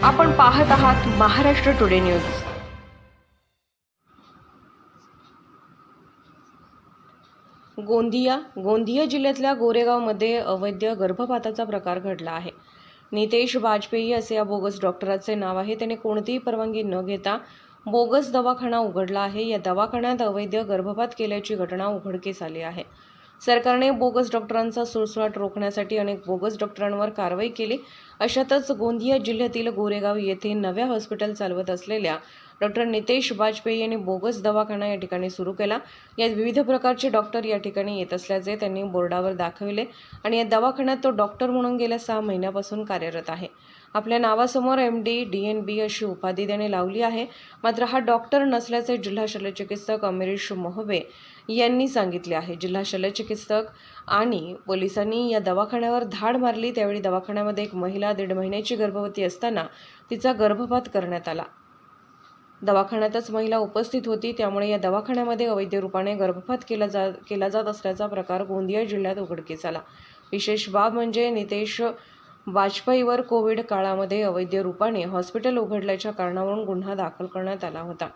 आपण पाहत आहात महाराष्ट्र टुडे न्यूज। गोंदिया जिल्ह्यातल्या गोरेगावमध्ये अवैध गर्भपाताचा प्रकार घडला आहे। नितेश वाजपेयी असे या बोगस डॉक्टराचे नाव आहे। त्याने कोणतीही परवानगी न घेता बोगस दवाखाना उघडला आहे। या दवाखान्यात अवैध गर्भपात केल्याची घटना उघडकीस आली आहे। सरकारने बोगस डॉक्टरांचा सुळसुळाट रोखण्यासाठी अनेक बोगस डॉक्टरांवर कारवाई केली। अशातच गोंदिया जिल्ह्यातील गोरेगाव येथे नव्या हॉस्पिटल चालवत असलेल्या डॉक्टर नितेश वाजपेयी यांनी बोगस दवाखाना या ठिकाणी सुरू केला। यात विविध प्रकारचे डॉक्टर या ठिकाणी येत असल्याचे त्यांनी बोर्डावर दाखविले आणि या दवाखान्यात तो डॉक्टर म्हणून गेल्या 6 महिन्यापासून कार्यरत आहे। आपल्या नावासमोर MD, DNB अशी उपाधी त्याने लावली आहे। मात्र हा डॉक्टर नसल्याचे जिल्हा शल्यचिकित्सक अमरीश मोहबे यांनी सांगितले आहे। जिल्हा शल्यचिकित्सक आणि पोलिसांनी या दवाखान्यावर धाड मारली। त्यावेळी दवाखान्यामध्ये एक महिला 1.5 महिन्याची गर्भवती असताना तिचा गर्भपात करण्यात आला। दवाखान्यातच महिला उपस्थित होती, त्यामुळे या दवाखान्यामध्ये अवैध रूपाने गर्भपात केला जात असल्याचा प्रकार गोंदिया जिल्ह्यात उघडकीस आला। विशेष बाब म्हणजे नितेश वाजपेयीवर कोविड काळामध्ये अवैध रूपाने हॉस्पिटल उघडल्याच्या कारणावरून गुन्हा दाखल करण्यात आला होता।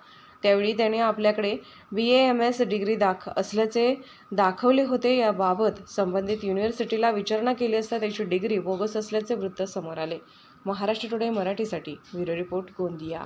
त्यावेळी त्याने आपल्याकडे BAMS डिग्री असल्याचे दाखवले होते। याबाबत संबंधित युनिव्हर्सिटीला विचारणा केली असता त्याची डिग्री बोगस असल्याचे वृत्त समोर आले। महाराष्ट्र टुडे मराठीसाठी ब्युरो रिपोर्ट गोंदिया।